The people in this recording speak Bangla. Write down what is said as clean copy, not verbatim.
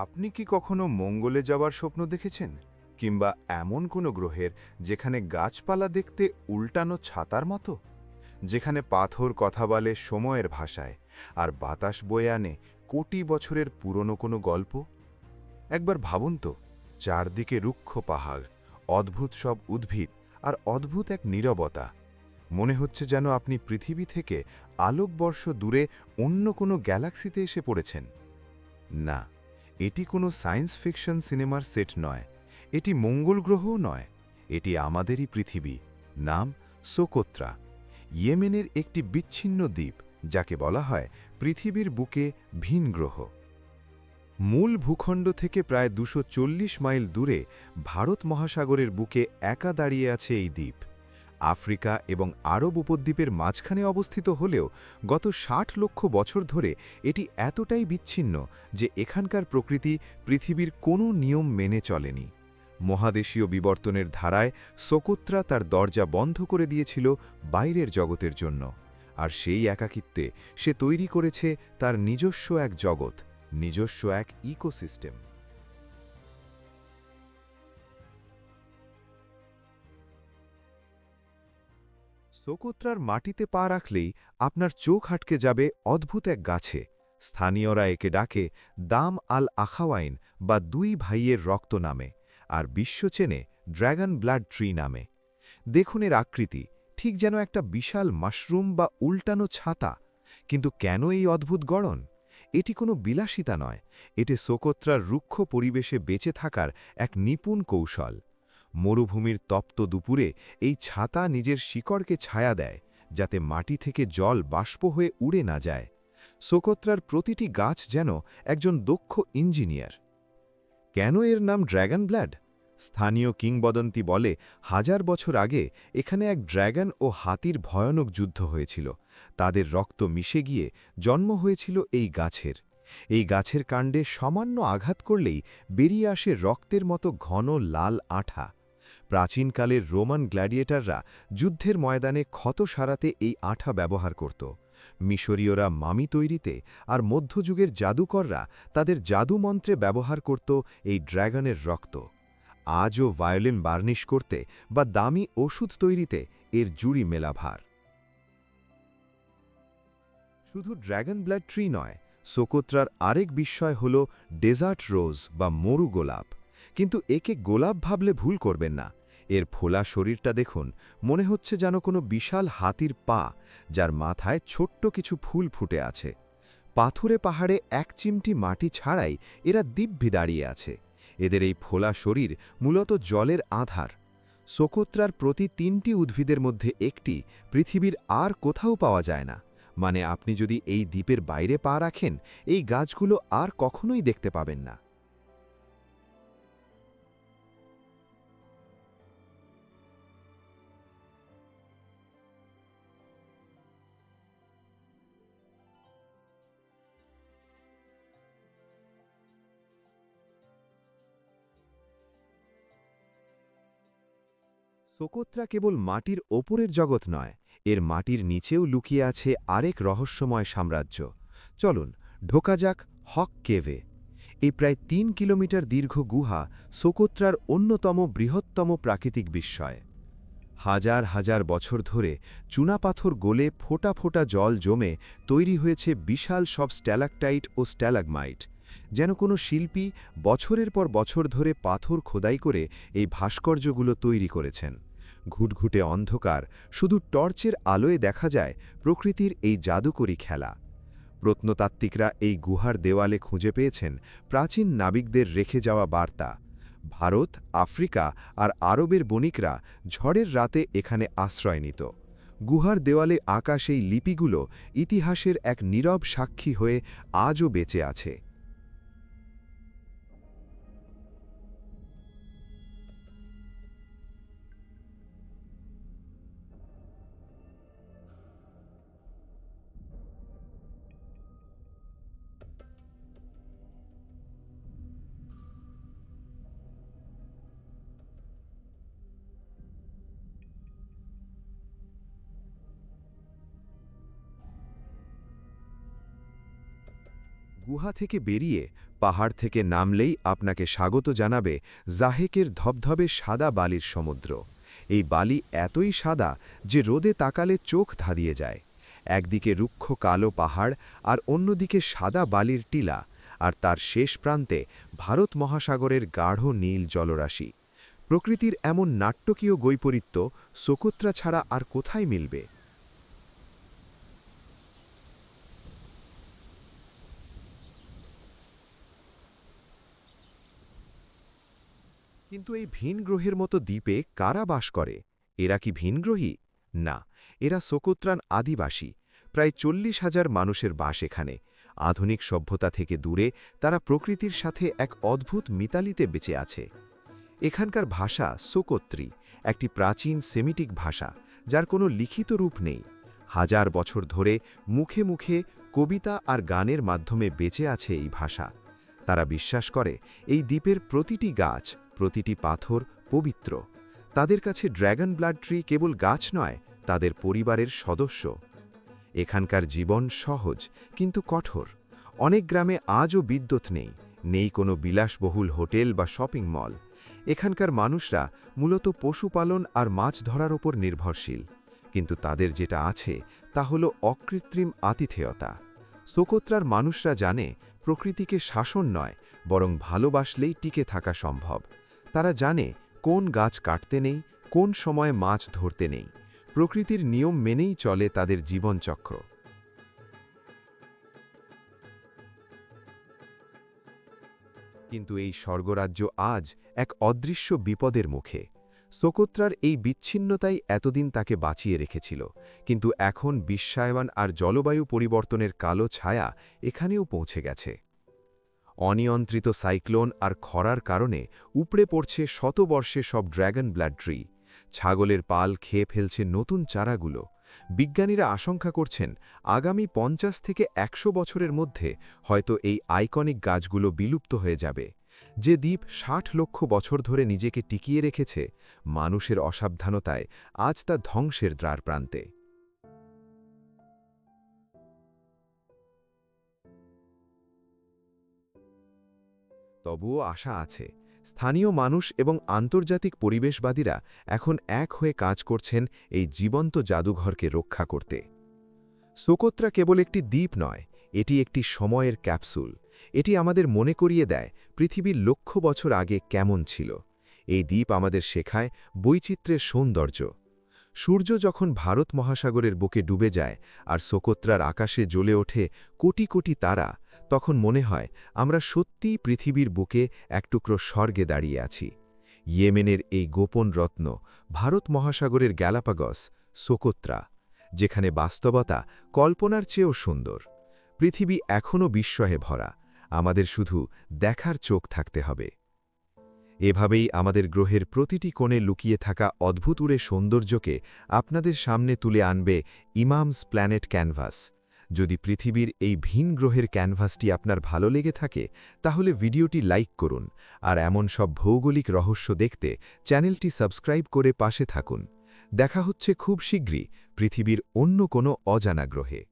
আপনি কি কখনো মঙ্গলে যাওয়ার স্বপ্ন দেখেছেন? কিংবা এমন কোনো গ্রহের যেখানে গাছপালা দেখতে উল্টানো ছাতার মতো? যেখানে পাথর কথা বলে সময়ের ভাষায়, আর বাতাস বয়ে আনে কোটি বছরের পুরনো কোনো গল্প? একবার ভাবুন তো, চারদিকে রুক্ষ পাহাড়, অদ্ভুত সব উদ্ভিদ, আর অদ্ভুত এক নীরবতা। মনে হচ্ছে যেন আপনি পৃথিবী থেকে আলোকবর্ষ দূরে অন্য কোনো গ্যালাক্সিতে এসে পড়েছেন। না, এটি কোনো সায়েন্স ফিকশন সিনেমার সেট নয়, এটি মঙ্গল গ্রহও নয়, এটি আমাদেরই পৃথিবী। নাম সোকোত্রা, ইয়েমেনের একটি বিচ্ছিন্ন দ্বীপ, যাকে বলা হয় পৃথিবীর বুকে ভিন গ্রহ। মূল ভূখণ্ড থেকে প্রায় ২৪০ মাইল দূরে ভারত মহাসাগরের বুকে একা দাঁড়িয়ে আছে এই দ্বীপ। আফ্রিকা এবং আরব উপদ্বীপের মাঝখানে অবস্থিত হলেও গত ৬০ লক্ষ বছর ধরে এটি এতটাই বিচ্ছিন্ন যে এখানকার প্রকৃতি পৃথিবীর কোনো নিয়ম মেনে চলেনি। মহাদেশীয় বিবর্তনের ধারায় সোকোত্রা তার দরজা বন্ধ করে দিয়েছিল বাইরের জগতের জন্য, আর সেই একাকিত্বে সে তৈরি করেছে তার নিজস্ব এক জগৎ, নিজস্ব এক ইকোসিস্টেম। সোকোত্রার মাটিতে পা রাখলেই আপনার চোখ আটকে যাবে অদ্ভুত এক গাছে। স্থানীয়রা একে ডাকে দাম আল আখাওয়াইন বা দুই ভাইয়ের রক্ত নামে, আর বিশ্ব চেনে ড্র্যাগন ব্লাড ট্রি নামে। দেখুন এর আকৃতি, ঠিক যেন একটা বিশাল মাশরুম বা উল্টানো ছাতা। কিন্তু কেন এই অদ্ভুত গড়ন? এটি কোনো বিলাসিতা নয়, এটি সোকোত্রার রুক্ষ পরিবেশে বেঁচে থাকার এক নিপুণ কৌশল। মরুভূমির তপ্ত দুপুরে এই ছাতা নিজের শিকড়কে ছায়া দেয়, যাতে মাটি থেকে জল বাষ্প হয়ে উড়ে না যায়। সোকোত্রার প্রতিটি গাছ যেন একজন দক্ষ ইঞ্জিনিয়ার। কেন এর নাম ড্র্যাগন ব্লাড? স্থানীয় কিংবদন্তি বলে, ১০০০ বছর আগে এখানে এক ড্র্যাগন ও হাতির ভয়ানক যুদ্ধ হয়েছিল। তাদের রক্ত মিশে গিয়ে জন্ম হয়েছিল এই গাছের। এই গাছের কাণ্ডে সামান্য আঘাত করলেই বেরিয়ে আসে রক্তের মতো ঘন লাল আঠা। প্রাচীনকালের রোমান গ্ল্যাডিয়েটাররা যুদ্ধের ময়দানে ক্ষত সারাতে এই আঠা ব্যবহার করত। মিশরীয়রা মামি তৈরিতে, আর মধ্যযুগের জাদুকররা তাদের জাদুমন্ত্রে ব্যবহার করত এই ড্র্যাগনের রক্ত। আজও ভায়োলিন বার্নিশ করতে বা দামি ওষুধ তৈরিতে এর জুড়ি মেলাভার। শুধু ড্র্যাগন ব্লাড ট্রি নয়, সোকোত্রার আরেক বিস্ময় হল ডেজার্ট রোজ বা মরু গোলাপ। কিন্তু একে গোলাপ ভাবলে ভুল করবেন না। এর ফোলা শরীরটা দেখুন, মনে হচ্ছে যেন কোনো বিশাল হাতির পা, যার মাথায় ছোট্ট কিছু ফুল ফুটে আছে। পাথুরে পাহাড়ে এক চিমটি মাটি ছাড়াই এরা দিব্যি দাঁড়িয়ে আছে। এদের এই ফোলা শরীর মূলত জলের আধার। সোকোত্রার প্রতি ৩টি উদ্ভিদের মধ্যে একটি পৃথিবীর আর কোথাও পাওয়া যায় না। মানে আপনি যদি এই দ্বীপের বাইরে পা রাখেন, এই গাছগুলো আর কখনোই দেখতে পাবেন না। সোকোত্রা কেবল মাটির ওপরের জগৎ নয়, এর মাটির নিচেও লুকিয়ে আছে আরেক রহস্যময় সাম্রাজ্য। চলুন ঢোকা যাক হক কেভে। এই প্রায় ৩ কিলোমিটার দীর্ঘ গুহা সোকোত্রার অন্যতম বৃহত্তম প্রাকৃতিক বিস্ময়। হাজার হাজার বছর ধরে চুনাপাথর গলে ফোঁটা ফোঁটা জল জমে তৈরি হয়েছে বিশাল সব স্ট্যালাকটাইট ও স্ট্যালাগমাইট। যেন কোনো শিল্পী বছরের পর বছর ধরে পাথর খোদাই করে এই ভাস্কর্যগুলো তৈরি করেছেন। ঘুটঘুটে অন্ধকার, শুধু টর্চের আলোয় দেখা যায় প্রকৃতির এই জাদুকরী খেলা। প্রত্নতাত্ত্বিকরা এই গুহার দেওয়ালে খুঁজে পেয়েছেন প্রাচীন নাবিকদের রেখে যাওয়া বার্তা। ভারত, আফ্রিকা আর আরবের বণিকরা ঝড়ের রাতে এখানে আশ্রয় নিত। গুহার দেওয়ালে আঁকা সেই লিপিগুলো ইতিহাসের এক নীরব সাক্ষী হয়ে আজও বেঁচে আছে। গুহা থেকে বেরিয়ে পাহাড় থেকে নামলেই আপনাকে স্বাগত জানাবে জাহেকের ধবধবে সাদা বালির সমুদ্র। এই বালি এতই সাদা যে রোদে তাকালে চোখ ধাঁধিয়ে যায়। একদিকে রুক্ষ কালো পাহাড় আর অন্যদিকে সাদা বালির টিলা, আর তার শেষ প্রান্তে ভারত মহাসাগরের গাঢ় নীল জলরাশি। প্রকৃতির এমন নাট্যকীয় বৈপরীত্য সোকোত্রা ছাড়া আর কোথায় মিলবে? কিন্তু এই ভিন গ্রহের মতো দ্বীপে কারা বাস করে? এরা কি ভিনগ্রহী? না, এরা সোকোত্রান আদিবাসী। প্রায় 40,000 মানুষের বাস এখানে। আধুনিক সভ্যতা থেকে দূরে তারা প্রকৃতির সাথে এক অদ্ভুত মিতালিতে বেঁচে আছে। এখানকার ভাষা সোকোত্রি, একটি প্রাচীন সেমিটিক ভাষা যার কোনো লিখিত রূপ নেই। হাজার বছর ধরে মুখে মুখে কবিতা আর গানের মাধ্যমে বেঁচে আছে এই ভাষা। তারা বিশ্বাস করে এই দ্বীপের প্রতিটি গাছ, প্রতিটি পাথর পবিত্র। তাদের কাছে ড্র্যাগন ব্লাড ট্রি কেবল গাছ নয়, তাদের পরিবারের সদস্য। এখানকার জীবন সহজ কিন্তু কঠোর। অনেক গ্রামে আজও বিদ্যুৎ নেই, নেই কোনো বিলাসবহুল হোটেল বা শপিং মল। এখানকার মানুষরা মূলত পশুপালন আর মাছ ধরার ওপর নির্ভরশীল। কিন্তু তাদের যেটা আছে তা হলো অকৃত্রিম আতিথেয়তা। সোকোত্রার মানুষরা জানে প্রকৃতিকে শাসন নয়, বরং ভালোবাসলেই টিকে থাকা সম্ভব। তারা জানে কোন গাছ কাটতে নেই, কোন সময়ে মাছ ধরতে নেই। প্রকৃতির নিয়ম মেনেই চলে তাদের জীবনচক্র। কিন্তু এই স্বর্গরাজ্য আজ এক অদৃশ্য বিপদের মুখে। সোকোত্রার এই বিচ্ছিন্নতাই এতদিন তাকে বাঁচিয়ে রেখেছিল, কিন্তু এখন বিশ্বায়ন আর জলবায়ু পরিবর্তনের কালো ছায়া এখানেও পৌঁছে গেছে। অনিয়ন্ত্রিত সাইক্লোন আর খরার কারণে উপড়ে পড়ছে শতবর্ষে সব ড্র্যাগন ব্লাড ট্রি। ছাগলের পাল খেয়ে ফেলছে নতুন চারাগুলো। বিজ্ঞানীরা আশঙ্কা করছেন আগামী 50 থেকে 100 বছরের মধ্যে হয়তো এই আইকনিক গাছগুলো বিলুপ্ত হয়ে যাবে। যে দ্বীপ 60 লক্ষ বছর ধরে নিজেকে টিকিয়ে রেখেছে, মানুষের অসাবধানতায় আজ তা ধ্বংসের দ্বারপ্রান্তে। তবুও আশা আছে। স্থানীয় মানুষ এবং আন্তর্জাতিক পরিবেশবাদীরা এখন এক হয়ে কাজ করছেন এই জীবন্ত জাদুঘরকে রক্ষা করতে। সোকোত্রা কেবল একটি দ্বীপ নয়, এটি একটি সময়ের ক্যাপসুল। এটি আমাদের মনে করিয়ে দেয় পৃথিবীর লক্ষ বছর আগে কেমন ছিল। এই দ্বীপ আমাদের শেখায় বৈচিত্র্যের সৌন্দর্য। সূর্য যখন ভারত মহাসাগরের বুকে ডুবে যায় আর সোকোত্রার আকাশে জ্বলে ওঠে কোটি কোটি তারা, তখন মনে হয় আমরা সত্যিই পৃথিবীর বুকে এক টুকরো স্বর্গে দাঁড়িয়ে আছি। ইয়েমেনের এই গোপন রত্ন, ভারত মহাসাগরের গ্যালাপাগস, সোকোত্রা, যেখানে বাস্তবতা কল্পনার চেয়েও সুন্দর। পৃথিবী এখনও বিস্ময়ে ভরা, আমাদের শুধু দেখার চোখ থাকতে হবে। এভাবেই আমাদের গ্রহের প্রতিটি কোণে লুকিয়ে থাকা অদ্ভুতুরে সৌন্দর্যকে আপনাদের সামনে তুলে আনবে ইমামস প্ল্যানেট ক্যানভাস। যদি পৃথিবীর এই ভিন গ্রহের ক্যানভাসটি আপনার ভালো লেগে থাকে, তাহলে ভিডিওটি লাইক করুন, আর এমন সব ভৌগোলিক রহস্য দেখতে চ্যানেলটি সাবস্ক্রাইব করে পাশে থাকুন। দেখা হচ্ছে খুব শীঘ্রই পৃথিবীর অন্য কোনো অজানা গ্রহে।